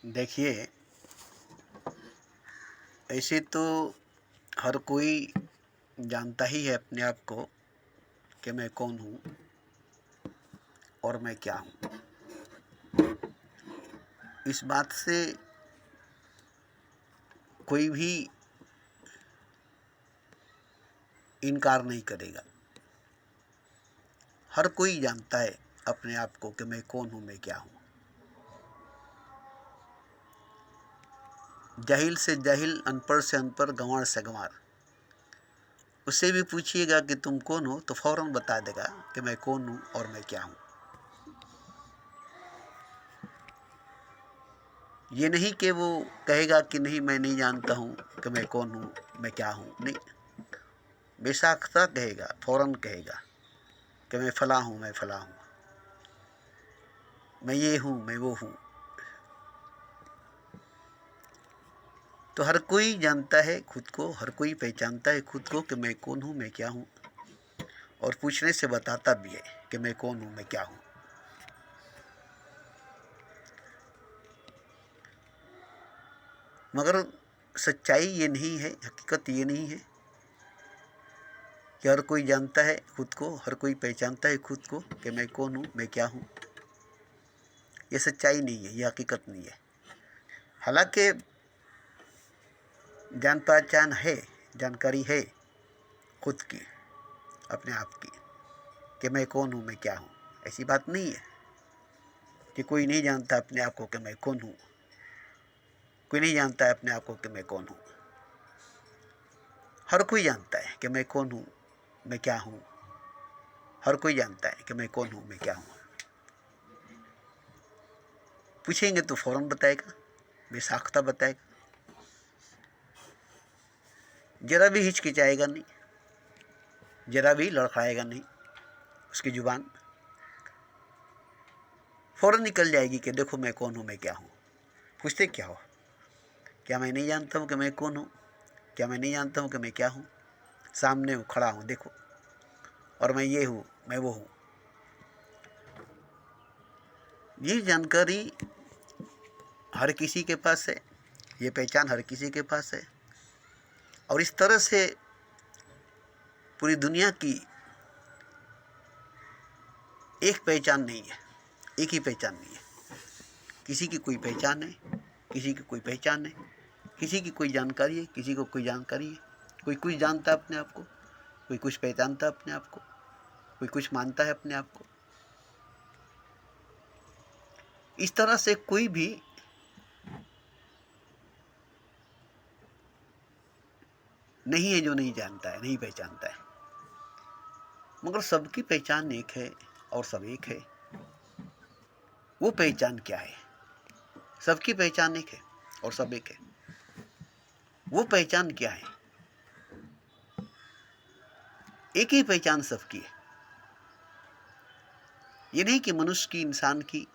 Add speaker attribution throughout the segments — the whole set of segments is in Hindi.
Speaker 1: देखिए, ऐसे तो हर कोई जानता ही है अपने आप को कि मैं कौन हूँ और मैं क्या हूँ। इस बात से कोई भी इनकार नहीं करेगा। हर कोई जानता है अपने आप को कि मैं कौन हूँ, मैं क्या हूँ। जाहिल से जाहिल, अनपढ़ से अनपढ़, गंवार से गंवार, उससे भी पूछिएगा कि तुम कौन हो तो फौरन बता देगा कि मैं कौन हूँ और मैं क्या हूँ। ये नहीं कि वो कहेगा कि नहीं मैं नहीं जानता हूँ कि मैं कौन हूँ, मैं क्या हूँ। नहीं, बेसाख्ता कहेगा, फौरन कहेगा कि मैं फला हूँ, मैं फला हूँ, मैं ये हूँ, मैं वो हूँ। तो हर कोई जानता है खुद को, हर कोई पहचानता है खुद को कि मैं कौन हूँ, मैं क्या हूँ, और पूछने से बताता भी है कि मैं कौन हूँ, मैं क्या हूँ। मगर सच्चाई ये नहीं है, हकीकत ये नहीं है कि हर कोई जानता है खुद को, हर कोई पहचानता है खुद को कि मैं कौन हूँ, मैं क्या हूँ। ये सच्चाई नहीं है, ये हकीकत नहीं है। हालांकि जान पहचान है, जानकारी है खुद की, अपने आप की, कि मैं कौन हूँ, मैं क्या हूँ। ऐसी बात नहीं है कि कोई नहीं जानता अपने आप को कि मैं कौन हूँ। कोई नहीं जानता है अपने आप को कि मैं कौन हूँ। हर कोई जानता है कि मैं कौन हूँ, मैं क्या हूँ। हर कोई जानता है कि मैं कौन हूँ, मैं क्या हूँ। पूछेंगे तो फौरन बताएगा, बेसाख्ता बताएगा, जरा भी हिचकिचाएगा नहीं, जरा भी लड़खड़ाएगा नहीं। उसकी जुबान फौरन निकल जाएगी कि देखो मैं कौन हूँ, मैं क्या हूँ। पूछते क्या हो? क्या मैं नहीं जानता हूँ कि मैं कौन हूँ? क्या मैं नहीं जानता हूँ कि मैं क्या हूँ? सामने हूँ, खड़ा हूँ, देखो, और मैं ये हूँ, मैं वो हूँ। ये जानकारी हर किसी के पास है, ये पहचान हर किसी के पास है। और इस तरह से पूरी दुनिया की एक पहचान नहीं है, एक ही पहचान नहीं है। किसी की कोई पहचान है, किसी की कोई पहचान है, किसी की कोई जानकारी है, किसी को कोई जानकारी है। कोई कुछ जानता है अपने आप को, कोई कुछ पहचानता है अपने आप को, कोई कुछ मानता है अपने आप को। इस तरह से कोई भी नहीं है जो नहीं जानता है, नहीं पहचानता है। मगर सबकी पहचान एक है और सब एक है। वो पहचान क्या है? सबकी पहचान एक है और सब एक है। वो पहचान क्या है? एक ही पहचान सबकी है। ये नहीं कि मनुष्य की, इंसान की,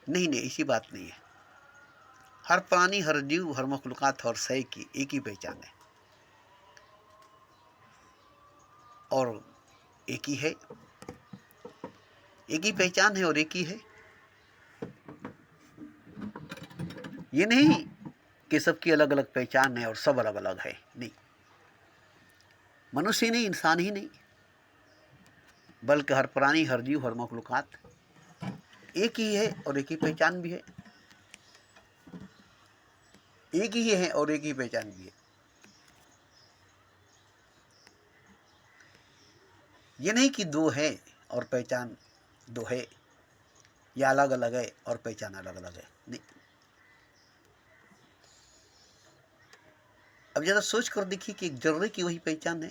Speaker 1: नहीं नहीं, ऐसी बात नहीं है। हर प्राणी, हर जीव, हर मखलूकात, हर शय की एक ही पहचान है और एक ही है। एक ही पहचान है और एक ही है। ये नहीं कि सबकी अलग अलग पहचान है और सब अलग अलग है, नहीं। मनुष्य ही नहीं, इंसान ही नहीं, बल्कि हर प्राणी, हर जीव, हर मखलूकात एक ही है और एक ही पहचान भी है। एक ही है और एक ही पहचान भी है। ये नहीं कि दो है और पहचान दो है, या अलग अलग है और पहचान अलग अलग है, नहीं। अब जरा सोच कर देखिए कि एक जर्रे की वही पहचान है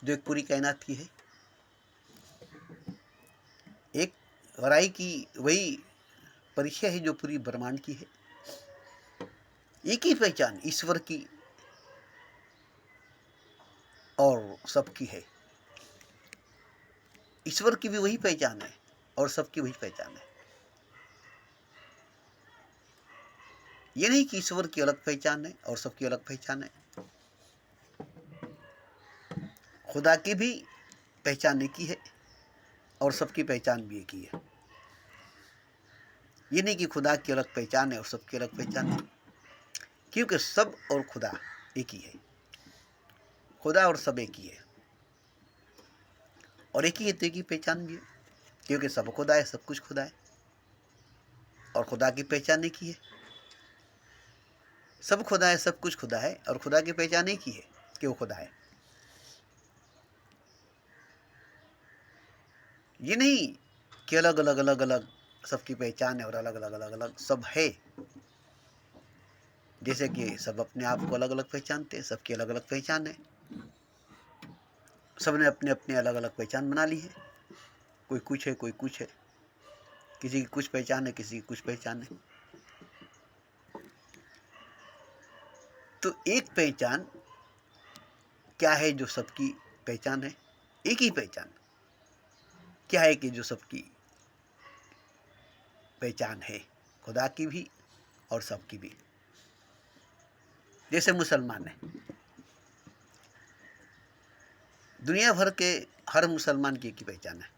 Speaker 1: जो एक पूरी कायनात की है। एक राई की वही परिचय है जो पूरी ब्रह्मांड की है। एक ही पहचान ईश्वर की और सबकी है। ईश्वर की भी वही पहचान है और सबकी वही पहचान है। ये नहीं कि ईश्वर की अलग पहचान है और सबकी अलग पहचान है। खुदा की भी पहचान एक ही है और सबकी पहचान भी एक ही है। ये नहीं कि खुदा की अलग पहचान है और सबकी अलग पहचान है, क्योंकि सब और खुदा एक ही है। खुदा और सब एक ही है, और एक ही है तो एक ही पहचान भी है, क्योंकि सब खुदा है, सब कुछ खुदा है, और खुदा की पहचान एक ही है। सब खुदा है, सब कुछ खुदा है, और खुदा की पहचान एक ही है कि वो खुदा है। ये नहीं कि अलग अलग अलग अलग सबकी पहचान है और अलग अलग अलग अलग सब है। जैसे कि सब अपने आप को अलग अलग पहचानते हैं, सबकी अलग अलग पहचान है, सबने अपने अपने अलग अलग पहचान बना ली है। कोई कुछ है, कोई कुछ है, किसी की कुछ पहचान है, किसी की कुछ पहचान है। तो एक पहचान क्या है जो सबकी पहचान है? एक ही पहचान क्या है कि जो सबकी पहचान है, खुदा की भी और सबकी भी। जैसे मुसलमान है, दुनिया भर के हर मुसलमान की एक ही पहचान है।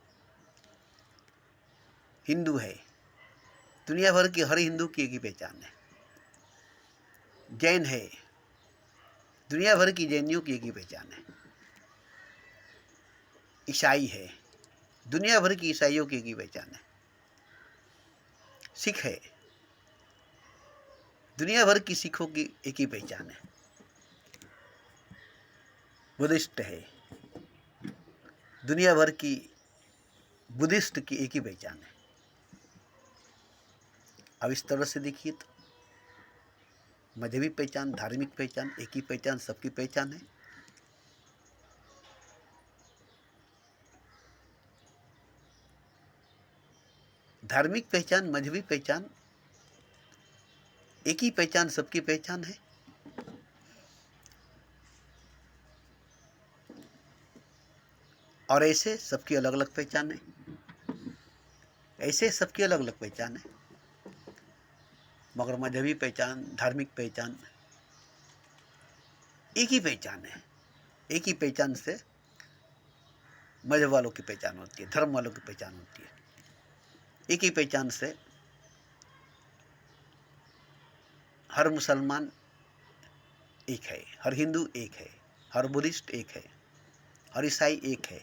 Speaker 1: हिंदू है, दुनिया भर की हर हिंदू की एक ही पहचान है। जैन है, दुनिया भर की जैनियों की एक ही पहचान है। ईसाई है, दुनिया भर की ईसाइयों की एक ही पहचान है। सिख है, दुनिया भर की सिखों की एक ही पहचान है। बुद्धिस्ट है, दुनिया भर की बुद्धिस्ट की एक ही पहचान है। अब इस तरह से देखिए तो मजहबी पहचान, धार्मिक पहचान, एक ही पहचान, सबकी पहचान है। धार्मिक पहचान, मजहबी पहचान, एक ही पहचान, सबकी पहचान है। और ऐसे सबकी अलग अलग पहचान है। ऐसे सबकी अलग अलग पहचान है, मगर मजहबी पहचान, धार्मिक पहचान एक ही पहचान है। एक ही पहचान से मजहब वालों की पहचान होती है, धर्म वालों की पहचान होती है। एक ही पहचान से हर मुसलमान एक है, हर हिंदू एक है, हर बुद्धिस्ट एक है, हर ईसाई एक है,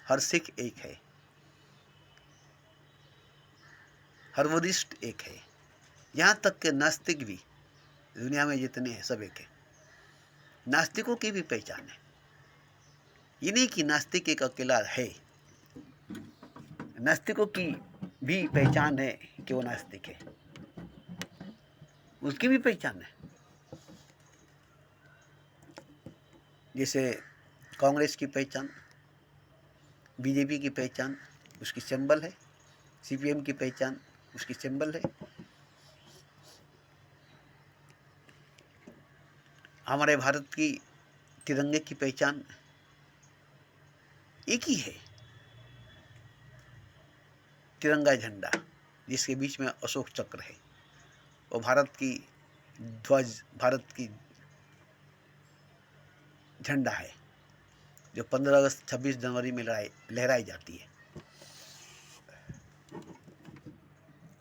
Speaker 1: हर सिख एक है, हर बुद्धिस्ट एक है, यहाँ तक कि नास्तिक भी, दुनिया में जितने हैं सब एक है। नास्तिकों की भी पहचान है। ये नहीं कि नास्तिक एक अकेला है, नास्तिकों की भी पहचान है कि वो नास्तिक है, उसकी भी पहचान है। जैसे कांग्रेस की पहचान, बीजेपी की पहचान उसकी सिंबल है, सीपीएम की पहचान उसकी सिंबल है। हमारे भारत की तिरंगे की पहचान एक ही है, तिरंगा झंडा जिसके बीच में अशोक चक्र है, वो भारत की ध्वज, भारत की झंडा है, जो 15 अगस्त 26 जनवरी में लहराई जाती है।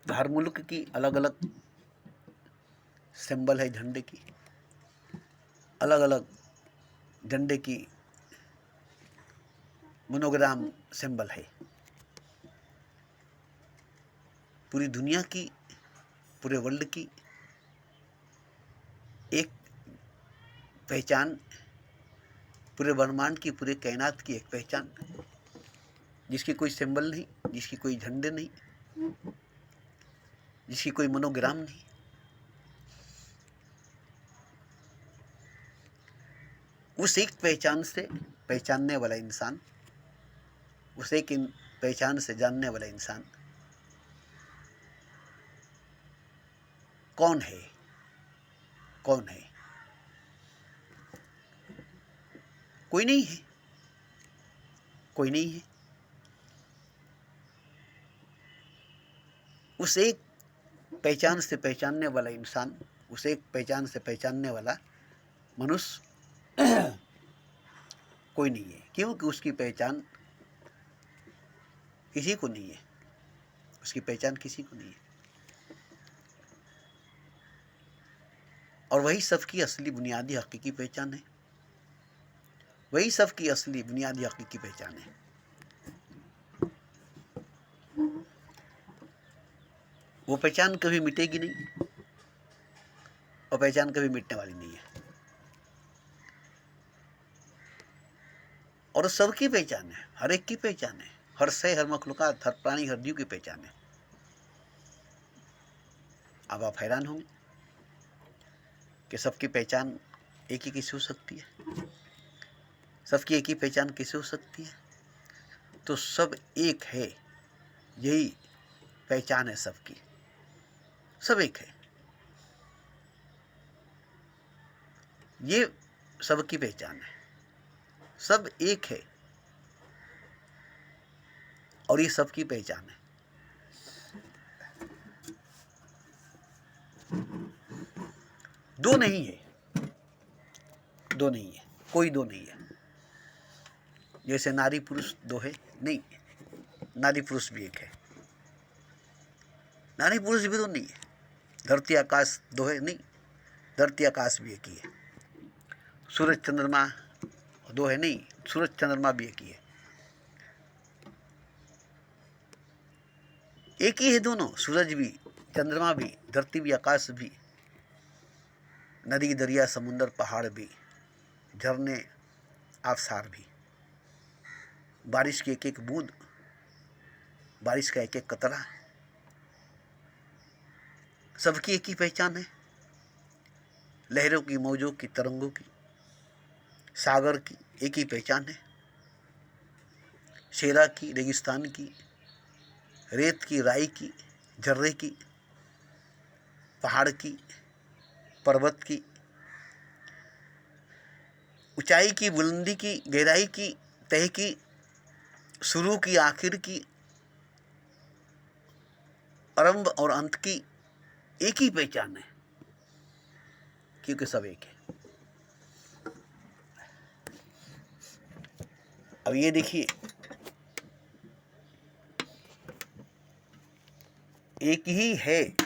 Speaker 1: तो हर मुल्क की अलग अलग सिंबल है झंडे की, अलग अलग झंडे की मोनोग्राम सिंबल है। पूरी दुनिया की, पूरे वर्ल्ड की एक पहचान, पूरे ब्रह्मांड की, पूरे कायनात की एक पहचान, जिसकी कोई सिंबल नहीं, जिसकी कोई झंडे नहीं, जिसकी कोई मोनोग्राम नहीं। उस एक पहचान से पहचानने वाला इंसान, उस एक पहचान से जानने वाला इंसान कौन है? कौन है? कोई नहीं है, कोई नहीं है। उस एक पहचान से पहचानने वाला इंसान, उस एक पहचान से पहचानने वाला मनुष्य कोई नहीं है, क्योंकि उसकी पहचान किसी को नहीं है, उसकी पहचान किसी को नहीं है। और वही सबकी असली बुनियादी हकीकी पहचान है। वही सबकी असली बुनियादी हकीकी पहचान है। वो पहचान कभी मिटेगी नहीं और पहचान कभी मिटने वाली नहीं है। और सबकी पहचान है, हर एक की पहचान है, हर शय, हर मखलूकात, हर प्राणी, हर जीव की पहचान है। अब आप हैरान होंगे कि सबकी पहचान एक ही कैसे हो सकती है। सबकी एक ही पहचान कैसे हो सकती है? तो सब एक है, यही पहचान है सबकी। सब एक है, ये सबकी पहचान है। सब एक है और ये सबकी पहचान है। दो नहीं है, दो नहीं है, कोई दो नहीं है। जैसे नारी पुरुष दो है, नहीं, नारी पुरुष भी एक है। नारी पुरुष भी दो नहीं है। धरती आकाश दो है, नहीं, धरती आकाश भी एक ही है। सूरज चंद्रमा दो है, नहीं, सूरज चंद्रमा भी एक ही है। एक ही है दोनों, सूरज भी, चंद्रमा भी, धरती भी, आकाश भी, नदी दरिया समुंदर पहाड़ भी, झरने आबशार भी, बारिश की एक एक बूंद, बारिश का एक एक कतरा, सबकी एक ही पहचान है। लहरों की, मौजों की, तरंगों की, सागर की एक ही पहचान है। शेरा की, रेगिस्तान की, रेत की, राई की, झर्रे की, पहाड़ की, पर्वत की, ऊंचाई की, बुलंदी की, गहराई की, तह की, शुरू की, आखिर की, आरंभ और अंत की एक ही पहचान है, क्योंकि सब एक है। अब ये देखिए, एक ही है,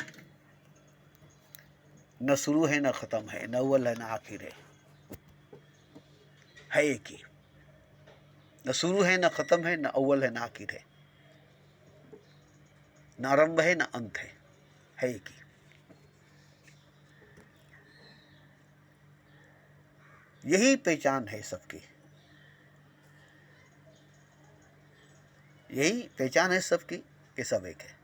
Speaker 1: न शुरू है न खत्म है, न अव्वल है न आखिर है एक ही। न शुरू है न खत्म है, न अव्वल है न आखिर है, न आरंभ है न अंत है एक ही। यही पहचान है सबकी, यही पहचान है सबकी कि सब एक है।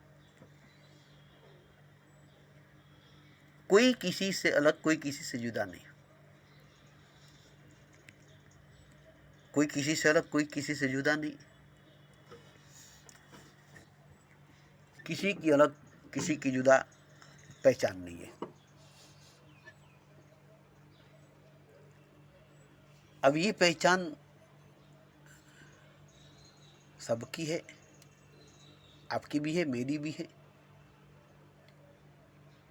Speaker 1: कोई किसी से अलग, कोई किसी से जुदा नहीं। कोई किसी से अलग, कोई किसी से जुदा नहीं। किसी की अलग, किसी की जुदा पहचान नहीं है। अब ये पहचान सबकी है, आपकी भी है, मेरी भी है,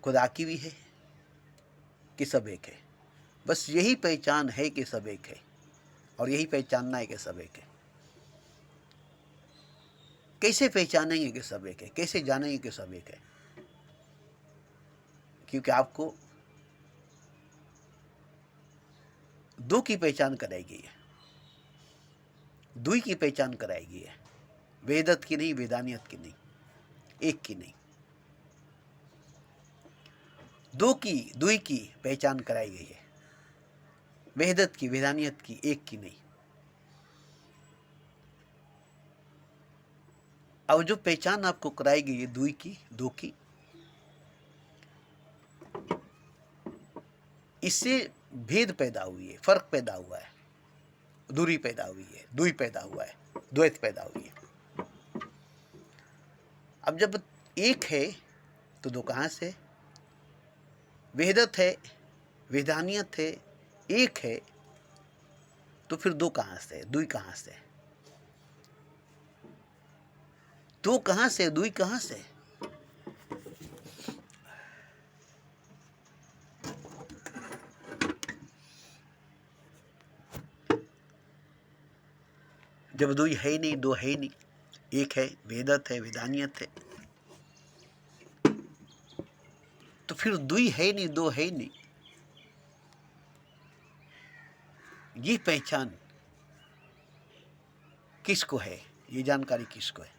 Speaker 1: खुदा की भी है, कि सब एक है। बस यही पहचान है कि सब एक है, और यही पहचानना है कि सब एक है। कैसे पहचानेंगे कि सब एक है? कैसे जानेंगे कि सब एक है? क्योंकि आपको दो की पहचान कराई गई है, दुई की पहचान कराई गई है। वेदत की नहीं, वेदानियत की नहीं, एक की नहीं, दो की, दुई की पहचान कराई गई है। वेदत की, वेदानियत की, एक की नहीं। अब जो पहचान आपको कराई गई है दुई की, दो की, इससे भेद पैदा हुई है, फर्क पैदा हुआ है, दूरी पैदा हुई है, दुई पैदा हुआ है, द्वैत पैदा हुई है। अब जब एक है तो दो कहाँ से? वेदत है, वेदानियत है, एक है, तो फिर दो कहाँ से, दुई कहाँ से? दो कहाँ से, दुई कहाँ से? जब दुई है ही नहीं, दो है ही नहीं, एक है, वेदत है, वेदानियत है, तो फिर दुई है नहीं, दो है ही नहीं, ये पहचान किसको है, ये जानकारी किसको है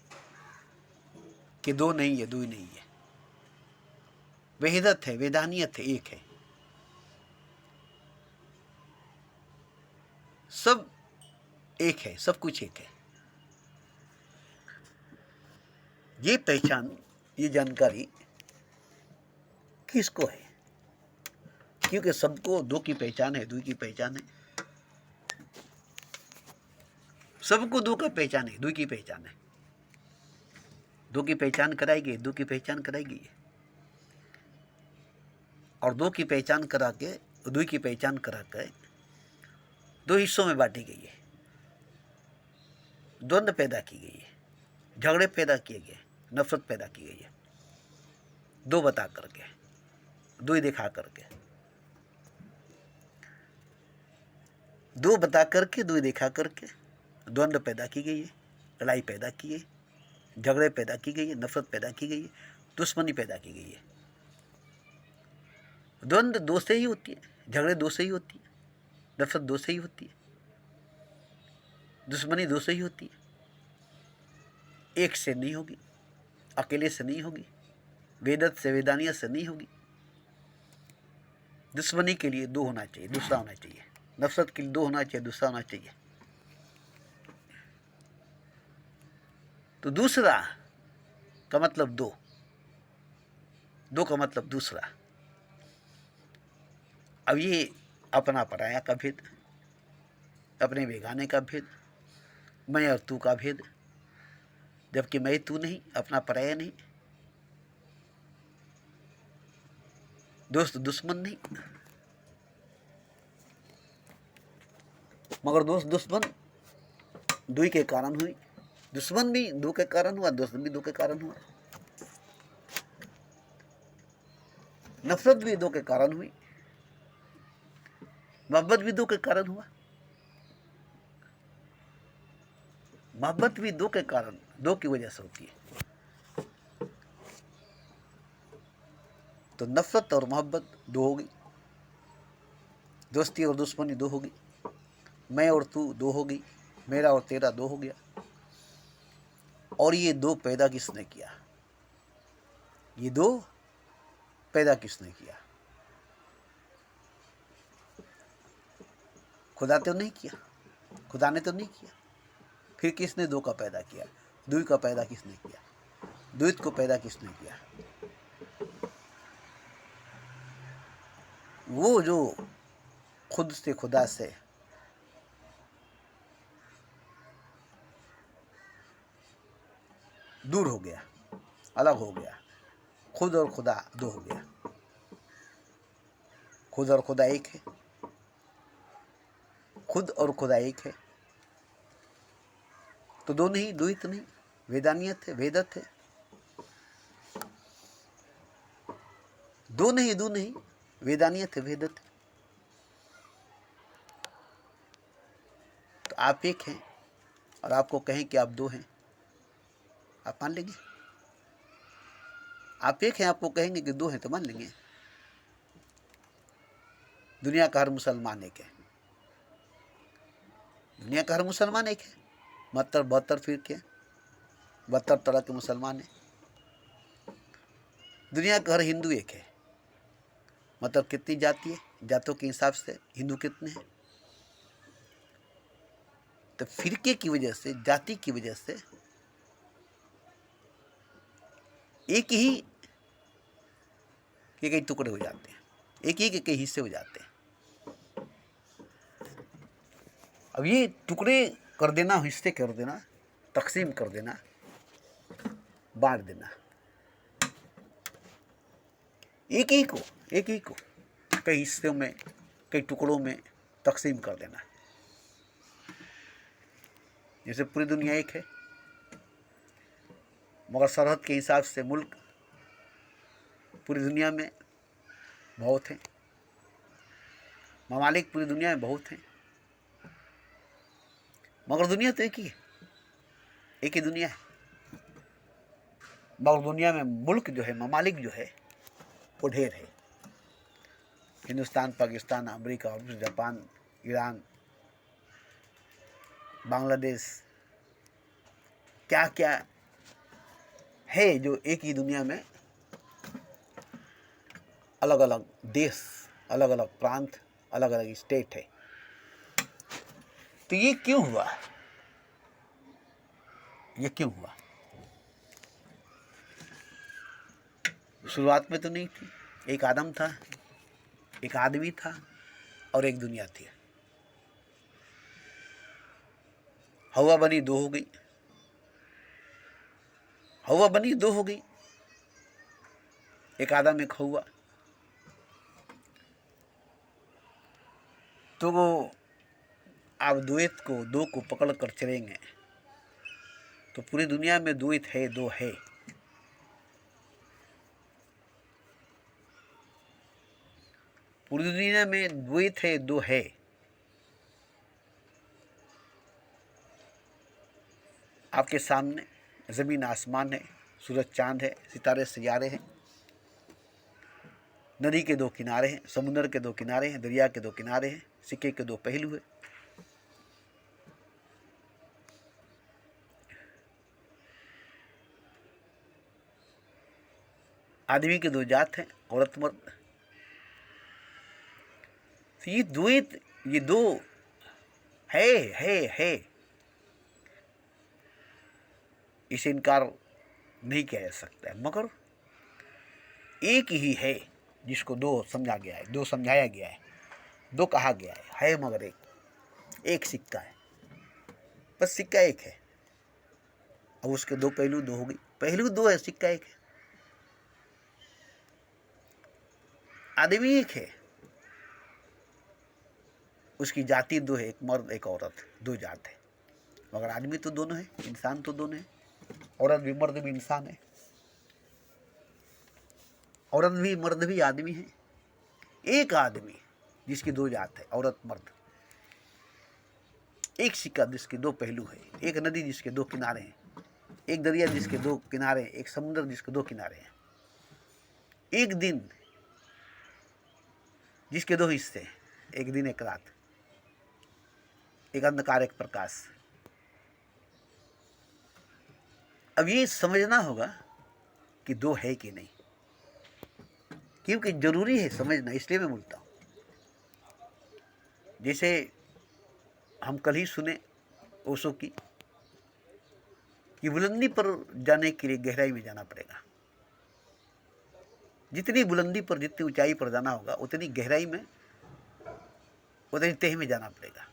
Speaker 1: कि दो नहीं है, दो ही नहीं है, वहीदत है, वेदानियत है, एक है। सब एक है, सब कुछ एक है। ये पहचान, ये जानकारी किसको है? क्योंकि सबको दो की पहचान है, दो की पहचान है। सबको दो का पहचान है, दो की पहचान है। दो की पहचान कराएगी, दो की पहचान कराएगी, और दो की पहचान करा के, दो की पहचान करा के दो हिस्सों में बांटी गई है। द्वंद्व पैदा की गई है, झगड़े पैदा किए गए, नफरत पैदा की गई है, दो बता करके, दो ही दिखा करके, दो बता करके, दो ही दिखा करके द्वंद्व पैदा की गई है, लड़ाई पैदा की है, झगड़े पैदा की गई है, नफरत पैदा की गई है, दुश्मनी पैदा की गई है। द्वंद्व दो से ही होती है, झगड़े दो से ही होती है, नफरत दो से ही होती है, दुश्मनी दो से ही होती है। एक से नहीं होगी, अकेले से नहीं होगी, वेदत से, वेदानियत से नहीं होगी। दुश्मनी के लिए दो होना चाहिए, दूसरा होना चाहिए। नफरत के लिए दो होना चाहिए, दूसरा होना चाहिए। तो दूसरा का मतलब दो, दो का मतलब दूसरा। अब ये अपना पराया का भेद, अपने बेगाने का भेद, मैं और तू का भेद, जबकि मैं तू नहीं, अपना पराया नहीं, दोस्त दुश्मन नहीं, मगर दोस्त दुश्मन दो ही के कारण हुई। दुश्मन भी दो के कारण हुआ, दोस्त भी दो के कारण हुआ, नफरत भी दो के कारण हुई, मोहब्बत भी दो के कारण हुआ। मोहब्बत भी दो के कारण, दो की वजह से होती है। तो नफरत और मोहब्बत दो हो गई, दोस्ती और दुश्मनी दो हो गई, मैं और तू दो हो गई, मेरा और तेरा दो हो गया। और ये दो पैदा किसने किया? ये दो पैदा किसने किया? खुदा तो नहीं किया, खुदा ने तो नहीं किया। फिर किसने दो का पैदा किया? द्वैत का पैदा किसने किया? द्वैत को पैदा किसने किया? वो जो खुद से, खुदा से दूर हो गया, अलग हो गया, खुद और खुदा दो हो गया। खुद और खुदा एक है, खुद और खुदा एक है। तो दो नहीं, द्वैत नहीं, वेदानियत है, वेदत है। दो नहीं, दो नहीं, वेदानियत है, वेदत है। तो आप एक हैं और आपको कहें कि आप दो हैं, आप मान लेंगे? आप एक हैं, आपको कहेंगे कि दो हैं, तो मान लेंगे? दुनिया का हर मुसलमान एक है, दुनिया का हर मुसलमान एक है। 72 फिर के 72 तरह के मुसलमान हैं। दुनिया का हर हिंदू एक है। मतलब कितनी जाति है, जातों के हिसाब से हिंदू कितने हैं? तो फिरके की वजह से, जाति की वजह से एक ही के कई टुकड़े हो जाते हैं, एक ही के कई हिस्से हो जाते हैं। अब ये टुकड़े कर देना, हिस्से कर देना, तकसीम कर देना, बांट देना, एक ही को कई हिस्सों में, कई टुकड़ों में तकसीम कर देना। जैसे पूरी दुनिया एक है, मगर सरहद के हिसाब से मुल्क पूरी दुनिया में बहुत हैं, ममालिक पूरी दुनिया में बहुत हैं, मगर दुनिया तो एक ही है, एक ही दुनिया है। मगर दुनिया में मुल्क जो है, ममालिक जो है, वो ढेर है। हिंदुस्तान, पाकिस्तान, अमेरिका, रूस, जापान, ईरान, बांग्लादेश, क्या क्या है जो एक ही दुनिया में अलग अलग देश, अलग अलग प्रांत, अलग अलग स्टेट है। तो ये क्यों हुआ? ये क्यों हुआ? शुरुआत में तो नहीं थी। एक आदम था, एक आदमी था और एक दुनिया थी। हवा बनी, दो हो गई। हवा बनी, दो हो गई। एक आदम, एक हवा। तो वो आप द्वैत को, दो को पकड़ कर चलेंगे तो पूरी दुनिया में द्वैत है, दो है। पूरी दुनिया में द्वैत है, दो है। आपके सामने जमीन आसमान है, सूरज चांद है, सितारे सियारे हैं, नदी के दो किनारे हैं, समुद्र के दो किनारे हैं, दरिया के दो किनारे हैं, सिक्के के दो पहलू हैं। आदमी के दो जात हैं, औरत मर्द। तो ये द्वैत, ये दो है, इसे इनकार नहीं किया जा सकता है। मगर एक ही है जिसको दो समझा गया है, दो समझाया गया है, दो कहा गया है मगर एक सिक्का है। बस सिक्का एक है। अब उसके दो पहलू, दो हो गई। पहलू दो है, सिक्का एक है। आदमी एक है, उसकी जाति दो है, एक मर्द एक औरत, दो जात है। मगर आदमी तो दोनों है, इंसान तो दोनों है। औरत भी मर्द भी इंसान है, औरत भी मर्द भी आदमी है। एक आदमी जिसकी दो जात है, औरत मर्द। एक सिक्का जिसके दो पहलू है। एक नदी जिसके दो किनारे हैं, एक दरिया जिसके दो किनारे हैं, एक समुद्र जिसके दो किनारे हैं। एक दिन जिसके दो हिस्से हैं, एक दिन एक रात, एक अंधकार एक प्रकाश। अब ये समझना होगा कि दो है कि नहीं, क्योंकि जरूरी है समझना, इसलिए मैं बोलता हूं। जैसे हम कल ही सुने ओशो की कि बुलंदी पर जाने के लिए गहराई में जाना पड़ेगा। जितनी बुलंदी पर, जितनी ऊंचाई पर जाना होगा, उतनी गहराई में, उतनी तह में जाना पड़ेगा।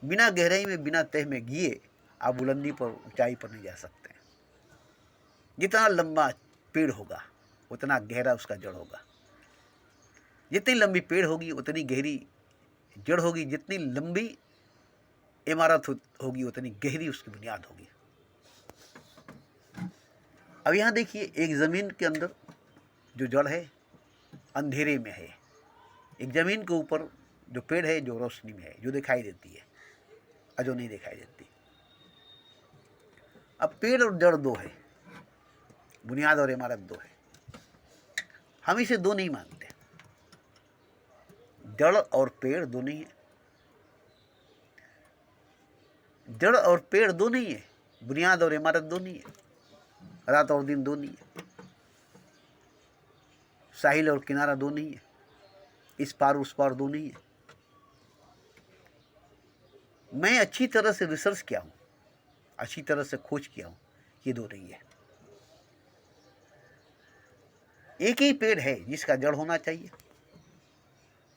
Speaker 1: बिना गहराई में, बिना तह में गिए आप बुलंदी पर, ऊंचाई पर नहीं जा सकते। जितना लंबा पेड़ होगा उतना गहरा उसका जड़ होगा। जितनी लंबी पेड़ होगी उतनी गहरी जड़ होगी। जितनी लंबी इमारत होगी उतनी गहरी उसकी बुनियाद होगी। अब यहां देखिए, एक जमीन के अंदर जो जड़ है अंधेरे में है, एक जमीन के ऊपर जो पेड़ है जो रोशनी में है, जो दिखाई देती है और जो नहीं दिखाई देती। अब पेड़ और जड़ दो है, बुनियाद और इमारत दो है। हम इसे दो नहीं मानते। जड़ और पेड़ दो नहीं है, जड़ और पेड़ दो नहीं है, बुनियाद और इमारत दो नहीं है, रात और दिन दो नहीं है, साहिल और किनारा दो नहीं है, इस पार उस पार दो नहीं है। मैं अच्छी तरह से रिसर्च किया हूं, अच्छी तरह से खोज किया हूं, ये दो नहीं है। एक ही पेड़ है जिसका जड़ होना चाहिए,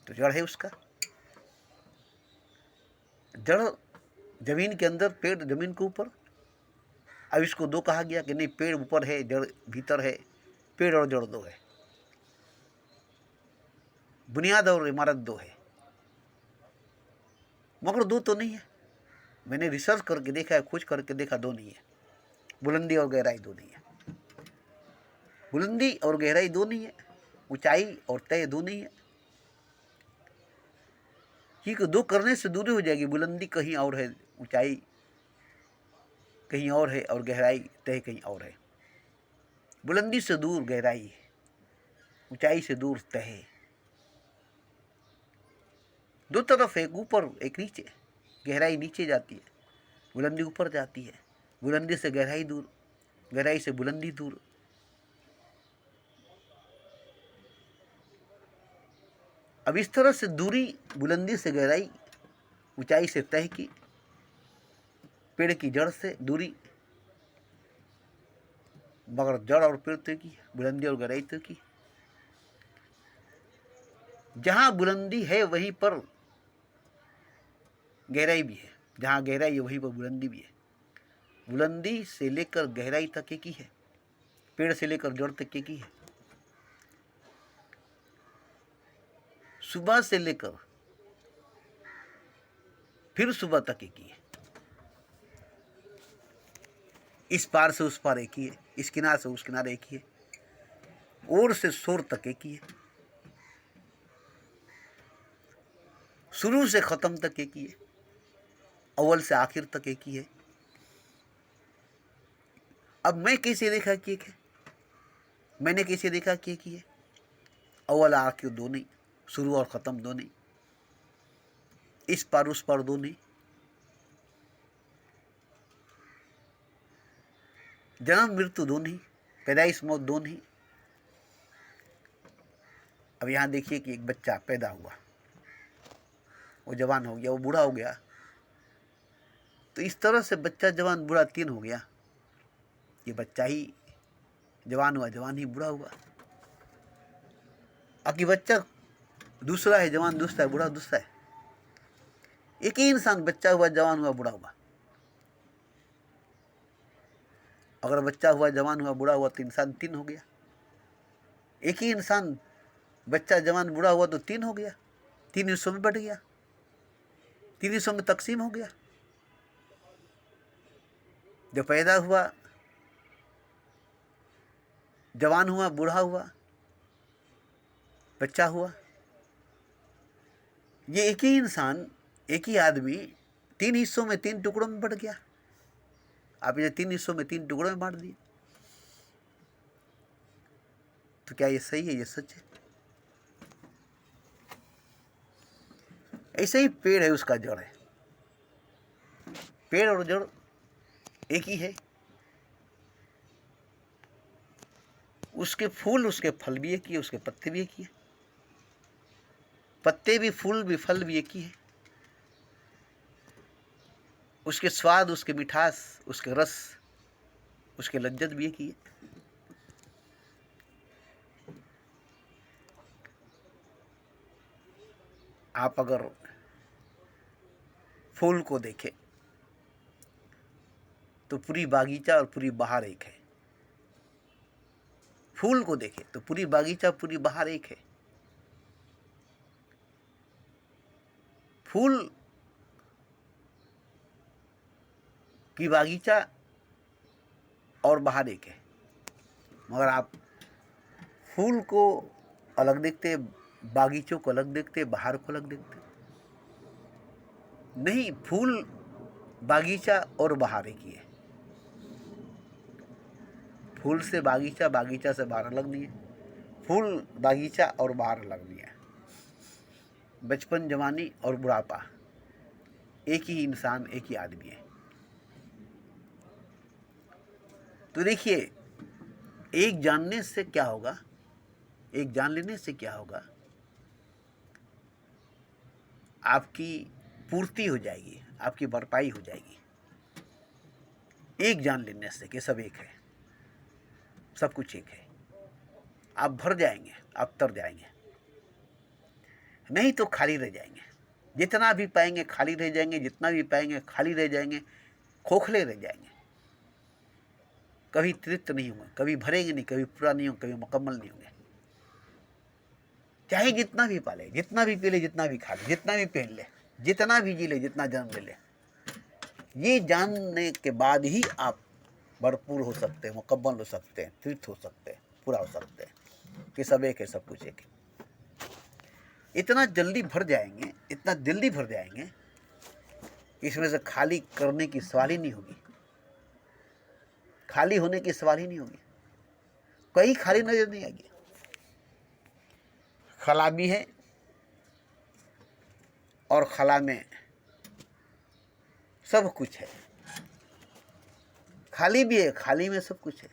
Speaker 1: तो जड़ है उसका। जड़ जमीन के अंदर, पेड़ जमीन के ऊपर। अब इसको दो कहा गया कि नहीं, पेड़ ऊपर है, जड़ भीतर है। पेड़ और जड़ दो है, बुनियाद और इमारत दो है, मगर दो तो नहीं है। मैंने रिसर्च करके देखा है, खोज करके देखा, दो नहीं है। बुलंदी और गहराई दो नहीं है, बुलंदी और गहराई दो नहीं है, ऊंचाई और तय दो नहीं है। क्योंकि दो करने से दूरी हो जाएगी। बुलंदी कहीं और है, ऊंचाई कहीं और है, और गहराई तय कहीं और है। बुलंदी से दूर गहराई है, ऊंचाई से दूर तय है। दो तरफ, एक ऊपर एक नीचे। गहराई नीचे जाती है, बुलंदी ऊपर जाती है, बुलंदी से गहराई दूर, गहराई से बुलंदी दूर। अब इस तरह से दूरी, बुलंदी से गहराई, ऊंचाई से तय की, पेड़ की जड़ से दूरी, मगर जड़ और पेड़ तय की, बुलंदी और गहराई तय की। जहां बुलंदी है वहीं पर गहराई भी है, जहां गहराई है वहीं पर बुलंदी भी है। बुलंदी से लेकर गहराई तक एक ही है, पेड़ से लेकर जड़ तक एक ही है। सुबह से लेकर फिर सुबह तक एक ही है। इस पार से उस पार एक ही है, इस किनारे से उस किनारे एक ही है, ओर से शोर तक एक ही है, शुरू से खत्म तक एक ही है, अव्वल से आखिर तक एक ही है। अब मैं कैसे देखा कि एक है, मैंने कैसे देखा कि एक ही है? अव्वल आखिर दो नहीं, शुरू और खत्म दो नहीं, इस पार उस पार दो नहीं, जन्म मृत्यु दो नहीं, पैदाइश मौत दो नहीं। अब यहां देखिए कि एक बच्चा पैदा हुआ, वो जवान हो गया, वो बूढ़ा हो गया, तो इस तरह से बच्चा जवान बूढ़ा तीन हो गया। ये बच्चा ही जवान हुआ, जवान ही बूढ़ा हुआ। अब ये बच्चा दूसरा है, जवान दूसरा है, बूढ़ा दूसरा है। एक ही इंसान, बच्चा हुआ, जवान हुआ, बूढ़ा हुआ। अगर बच्चा हुआ, जवान हुआ, बूढ़ा हुआ तो इंसान तीन हो गया। एक ही इंसान, बच्चा जवान बूढ़ा हुआ तो तीन हो गया, तीन हिस्सों में बट गया, तीन हिस्सों में तकसीम हो गया। जो पैदा हुआ, जवान हुआ, बूढ़ा हुआ, बच्चा हुआ, ये एक ही इंसान, एक ही आदमी तीन हिस्सों में, तीन टुकड़ों में बट गया। आप इसे तीन हिस्सों में, तीन टुकड़ों में बांट दिए, तो क्या ये सही है? ये सच है? ऐसे ही पेड़ है, उसका जड़ है, पेड़ और जड़ एक ही है। उसके फूल, उसके फल भी एक ही है, उसके पत्ते भी एक ही है। पत्ते भी, फूल भी, फल भी एक ही है। उसके स्वाद, उसके मिठास, उसके रस, उसके लज्जत भी एक ही है। आप अगर फूल को देखें तो पूरी बागीचा और पूरी बहार एक है। फूल को देखें तो पूरी बागीचा, पूरी बहार एक है। फूल की बागीचा और बहार एक है, मगर आप फूल को अलग देखते, बागीचों को अलग देखते, बहार को अलग देखते नहीं। फूल, बागीचा और बहार एक ही है। फूल से बागीचा, बागीचा से बहार अलग नहीं है। फूल, बागीचा और बहार अलग नहीं है। बचपन, जवानी और बुढ़ापा एक ही इंसान, एक ही आदमी है। तो देखिए, एक जानने से क्या होगा, एक जान लेने से क्या होगा, आपकी पूर्ति हो जाएगी, आपकी भरपाई हो जाएगी। एक जान लेने से कि सब एक है, सब कुछ एक है, आप भर जाएंगे, आप तर जाएंगे। नहीं तो खाली रह जाएंगे। जितना भी पाएंगे खाली रह जाएंगे, जितना भी पाएंगे खाली रह जाएंगे, खोखले रह जाएंगे। कभी तृप्त नहीं होंगे, कभी भरेंगे नहीं, कभी पूरा नहीं होंगे, कभी मुकम्मल नहीं होंगे। चाहे जितना भी पाले, जितना भी पी ले, जितना भी खा ले, जितना भी पहन ले, जितना भी जी ले, जितना जन्म ले ले, ये जानने के बाद ही आप भरपूर हो सकते हैं, मुकम्मल हो सकते हैं, तृप्त हो सकते हैं, पूरा हो सकते हैं कि सब एक है, सब कुछ एक है। इतना जल्दी भर जाएंगे, इतना जल्दी भर जाएंगे, इसमें से खाली करने की सवाल ही नहीं होगी, खाली होने की सवाल ही नहीं होगी। कहीं खाली नजर नहीं आएगी। खला भी है और खला में सब कुछ है, खाली भी है, खाली में सब कुछ है।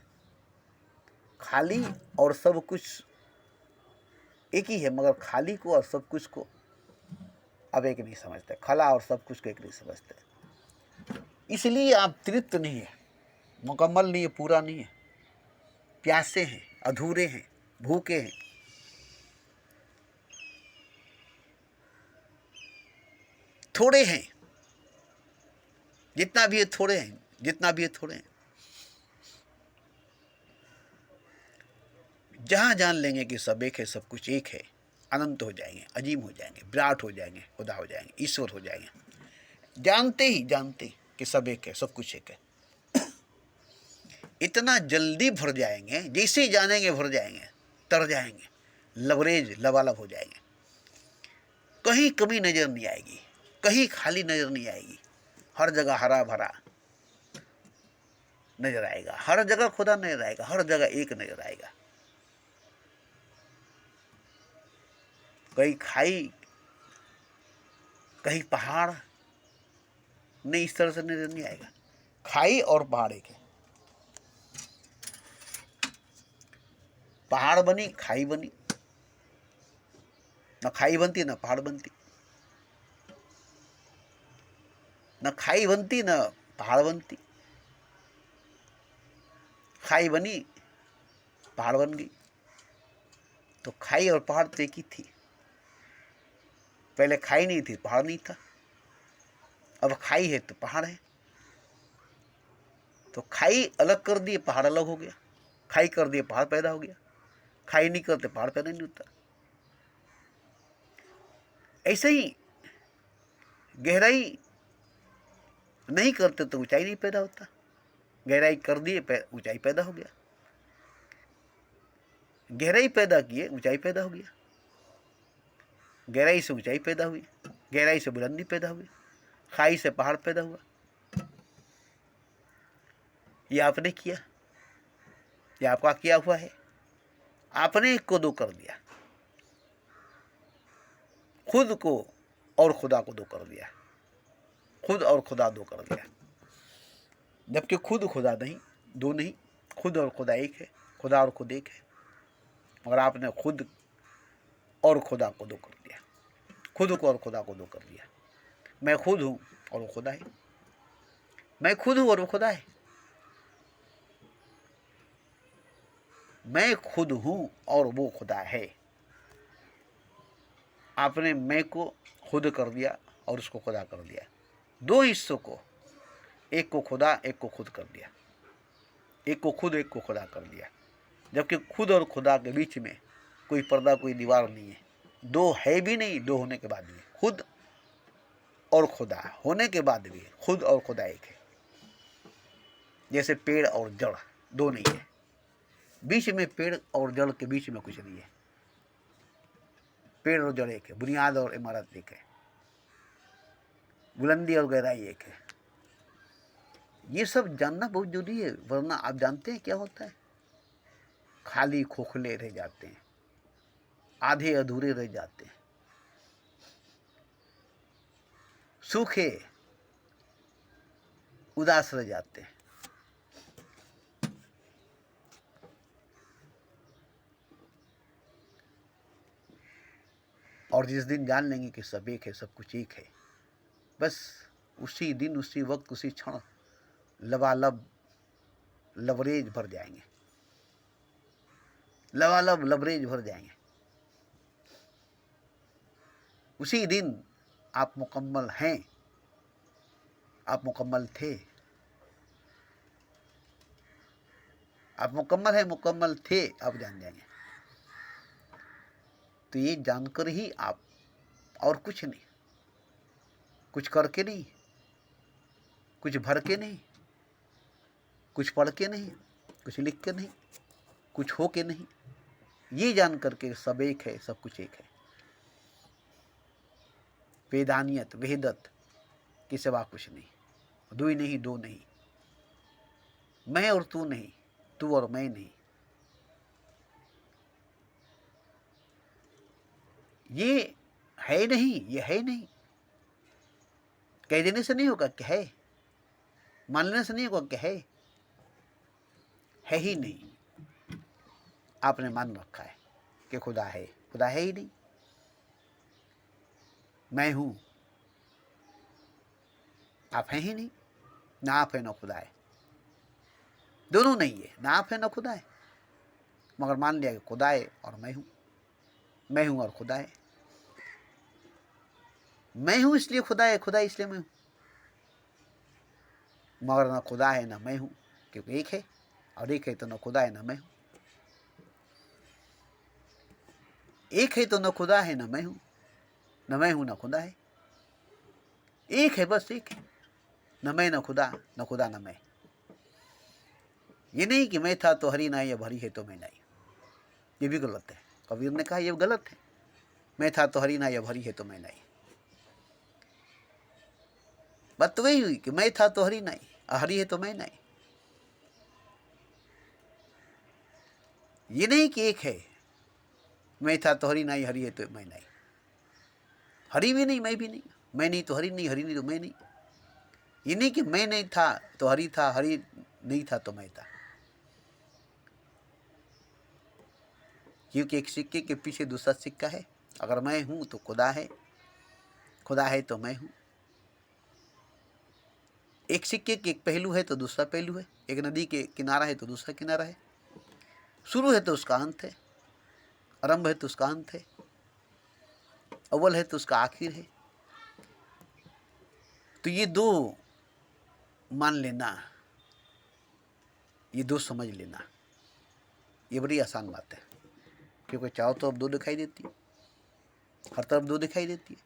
Speaker 1: खाली और सब कुछ एक ही है, मगर खाली को और सब कुछ को अब एक नहीं समझते, खला और सब कुछ को एक नहीं समझते। इसलिए आप तृप्त नहीं है, मुकम्मल नहीं है, पूरा नहीं है, प्यासे हैं, अधूरे हैं, भूखे हैं। थोड़े हैं, जितना भी है थोड़े हैं, जितना भी है थोड़े हैं। जहां जान लेंगे कि सब एक है, सब कुछ एक है, अनंत हो जाएंगे, अजीम हो जाएंगे, विराट हो जाएंगे, खुदा हो जाएंगे, ईश्वर हो जाएंगे। जानते ही कि सब एक है, सब कुछ एक है, इतना जल्दी भर जाएंगे, जैसे ही जानेंगे भर जाएंगे, तर जाएंगे, लबरेज लबालब हो जाएंगे। कहीं कमी नजर नहीं आएगी, कहीं खाली नजर नहीं आएगी, हर जगह हरा भरा नजर आएगा, हर जगह खुदा नजर आएगा, हर जगह एक नजर आएगा। कहीं खाई, कहीं पहाड़, नहीं, इस तरह से नजर नहीं आएगा। खाई और पहाड़ एक है, पहाड़ बनी, खाई बनी, न खाई बनती न पहाड़ बनती, न खाई बनती न पहाड़ बनती। खाई बनी, पहाड़ बन गई। तो खाई और पहाड़ तो एक ही थी। पहले खाई नहीं थी, पहाड़ नहीं था, अब खाई है तो पहाड़ है। तो खाई अलग कर दिए, पहाड़ अलग हो गया, खाई कर दिए, पहाड़ पैदा हो गया, खाई नहीं करते पहाड़ पैदा नहीं होता। ऐसे ही गहराई नहीं करते तो ऊंचाई नहीं पैदा होता, गहराई कर दिए ऊंचाई पैदा हो गया, गहराई पैदा किए ऊंचाई पैदा हो गया, गहराई से ऊंचाई पैदा हुई, गहराई से बुलंदी पैदा हुई, खाई से पहाड़ पैदा हुआ। ये आपने किया, ये आपका किया हुआ है। आपने एक को दो कर दिया, खुद को और खुदा को दो कर दिया, खुद और खुदा दो कर दिया, जबकि खुद खुदा नहीं, दो नहीं, खुद और खुदा एक है, खुदा और खुद एक है। मगर आपने खुद और खुदा को दो कर दिया, खुद को और खुदा को दो कर दिया। मैं खुद हूं और वो खुदा है, मैं खुद हूं और वो खुदा है, मैं खुद हूं और वो खुदा है। आपने मैं को खुद कर दिया और उसको खुदा कर दिया, दो हिस्सों को, एक को खुदा एक को खुद कर दिया, एक को खुद एक को खुदा कर दिया। जबकि खुद और खुदा के बीच में कोई पर्दा, कोई दीवार नहीं है, दो है भी नहीं, दो होने के बाद भी, खुद और खुदा होने के बाद भी खुद और खुदा एक है। जैसे पेड़ और जड़ दो नहीं है, बीच में पेड़ और जड़ के बीच में कुछ नहीं है, पेड़ और जड़ एक है, बुनियाद और इमारत एक है, बुलंदी और गहराई एक है। ये सब जानना बहुत जरूरी है, वरना आप जानते हैं क्या होता है, खाली खोखले रह जाते हैं, आधे अधूरे रह जाते हैं, सूखे उदास रह जाते हैं। और जिस दिन जान लेंगे कि सब एक है, सब कुछ एक है, बस उसी दिन, उसी वक्त, उसी क्षण लबालब लबरेज भर जाएंगे, लबालब लबरेज भर जाएंगे। उसी दिन आप मुकम्मल हैं, आप मुकम्मल थे, आप मुकम्मल हैं, मुकम्मल थे, आप जान जाएंगे। तो ये जानकर ही आप, और कुछ नहीं, कुछ करके नहीं, कुछ भर के नहीं, कुछ पढ़ के नहीं, कुछ लिख के नहीं, कुछ हो के नहीं, ये जान करके सब एक है, सब कुछ एक है। वेदानियत, वेदत के सिवा कुछ नहीं, दुई नहीं, दो नहीं, मैं और तू नहीं, तू और मैं नहीं। ये है नहीं, ये है नहीं, कह देने से नहीं होगा कि है, मान लेने से नहीं होगा कि है ही नहीं। आपने मान रखा है कि खुदा है, खुदा है ही नहीं। मैं हूं, आप हैं ही नहीं। ना आप है ना खुदा है, दोनों नहीं है, ना आप है ना खुदा है। मगर मान लिया कि खुदा है और मैं हूं और खुदा है। मैं हूं इसलिए खुदा है, खुदा है इसलिए मैं हूं। मगर ना खुदा है ना मैं हूं, क्योंकि एक है, और एक है तो ना खुदा है ना मैं हूं। एक है तो ना खुदा है ना मैं हूं, न मैं हूं ना खुदा है। एक है, बस एक है, न मैं न खुदा, न खुदा न मैं। ये नहीं कि मैं था तो हरी ना, अब हरी है तो मैं नहीं। ये भी गलत है। कबीर ने कहा ये गलत है। मैं था तो हरी ना, अब हरी है तो मैं नहीं। बात तो वही हुई कि मैं था तो हरी नहीं, हरी है तो मैं नहीं। ये नहीं कि एक है, मैं था तो हरी नहीं, हरी है तो मैं नहीं। हरी भी नहीं, मैं भी नहीं। मैं नहीं तो हरी नहीं, हरी नहीं तो मैं नहीं। ये नहीं कि मैं नहीं था तो हरी था, हरी नहीं था तो मैं था। क्योंकि एक सिक्के के पीछे दूसरा सिक्का है। अगर मैं हूं तो खुदा है, खुदा है तो मैं हूं। एक सिक्के के एक पहलू है तो दूसरा पहलू है। एक नदी के किनारा है तो दूसरा किनारा है। शुरू है तो उसका अंत है, आरंभ है तो उसका अंत है, अव्वल है तो उसका आखिर है। तो ये दो मान लेना, ये दो समझ लेना, ये बड़ी आसान बात है। क्योंकि चाहो तो अब दो दिखाई देती है, हर तरफ दो दिखाई देती है,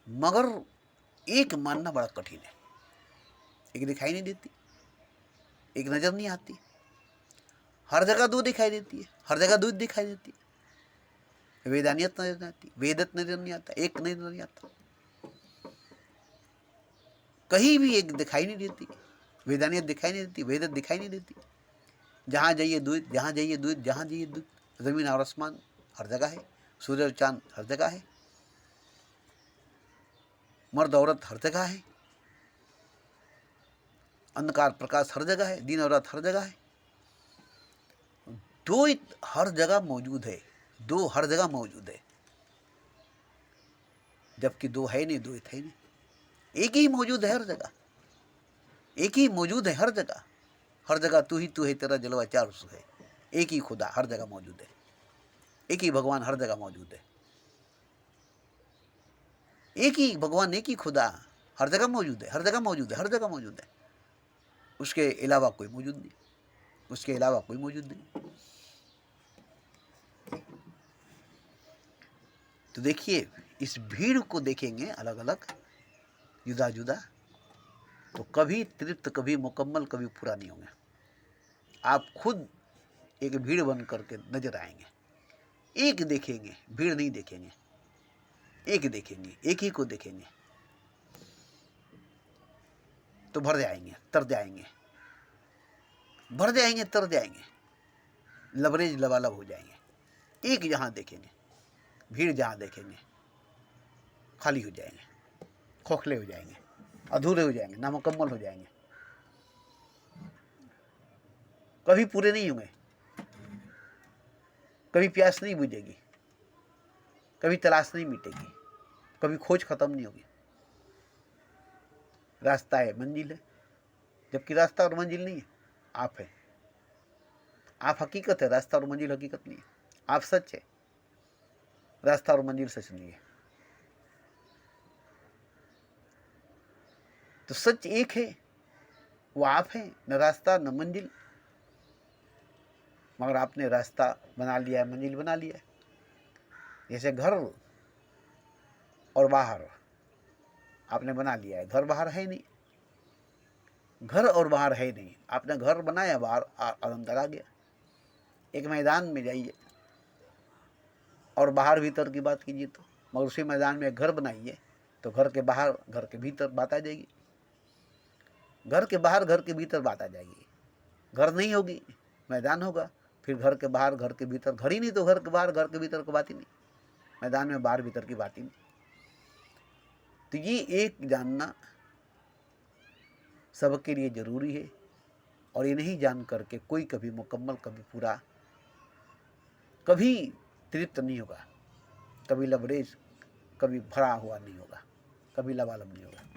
Speaker 1: मगर एक मानना बड़ा कठिन है। एक दिखाई नहीं देती, एक नजर नहीं आती। हर जगह दो दिखाई देती है, हर जगह दो दिखाई देती है। वेदानियत नजर नहीं आती, वेदत नजर नहीं आता, एक नजर नहीं आता। कहीं भी एक दिखाई नहीं देती। वेदानियत दिखाई नहीं देती, वेदत दिखाई नहीं देती। जहाँ जाइए द्वैत, जहाँ जाइए द्वैत, जहाँ जाइए द्वैत। जमीन और आसमान हर जगह है, सूर्य और चांद हर जगह है, मर्द औरत हर जगह है, अंधकार प्रकाश हर जगह है, दिन और रात हर जगह है। द्वैत हर जगह मौजूद है, दो हर जगह मौजूद है। जबकि दो है नहीं, द्वैत है नहीं, एक ही मौजूद है हर जगह। एक ही मौजूद है हर जगह। हर जगह तू है, तेरा जलवा चार सौ है। एक ही खुदा हर जगह मौजूद है, एक ही भगवान हर जगह मौजूद है। एक ही भगवान, एक ही खुदा हर जगह मौजूद है, हर जगह मौजूद है, हर जगह मौजूद है। उसके अलावा कोई मौजूद नहीं, उसके अलावा कोई मौजूद नहीं। तो देखिए, इस भीड़ को देखेंगे अलग अलग, जुदा जुदा, तो कभी तृप्त, कभी मुकम्मल, कभी पूरा नहीं होंगे। आप खुद एक भीड़ बन करके नजर आएंगे। एक देखेंगे, भीड़ नहीं देखेंगे। एक देखेंगे, एक ही को देखेंगे, तो भर जाएंगे, तर जाएंगे, भर जाएंगे, तर जाएंगे, लबरेज लबालब हो जाएंगे। एक जहां देखेंगे, भीड़ जहां देखेंगे, खाली हो जाएंगे, खोखले हो जाएंगे, अधूरे हो जाएंगे, नामुकम्मल हो जाएंगे, कभी पूरे नहीं होंगे, कभी प्यास नहीं बुझेगी, कभी तलाश नहीं मिटेगी, कभी खोज खत्म नहीं होगी। रास्ता है, मंजिल है, जबकि रास्ता और मंजिल नहीं है, आप है। आप हकीकत है, रास्ता और मंजिल हकीकत नहीं है। आप सच है, रास्ता और मंजिल सच नहीं है। तो सच एक है, वो आप है, न रास्ता न मंजिल। मगर आपने रास्ता बना लिया है, मंजिल बना लिया है। जैसे घर और बाहर आपने बना लिया है, घर बाहर है नहीं, घर और बाहर है नहीं। आपने घर बनाया, बाहर अंदर आ गया। एक मैदान में जाइए और बाहर भीतर की बात कीजिए तो, मगर उसी मैदान में एक घर बनाइए तो घर के बाहर, घर के भीतर बात आ जाएगी। घर के बाहर, घर के भीतर बात आ जाएगी। घर नहीं होगी, मैदान होगा, फिर घर के बाहर, घर के भीतर। घर ही नहीं तो घर के बाहर, घर के भीतर की बात ही नहीं, मैदान में बाहर भीतर की बात ही नहीं। तो ये एक जानना सबके लिए ज़रूरी है। और ये नहीं जान करके कोई कभी मुकम्मल, कभी पूरा, कभी तृप्त नहीं होगा, कभी लबरेज, कभी भरा हुआ नहीं होगा, कभी लबालब नहीं होगा।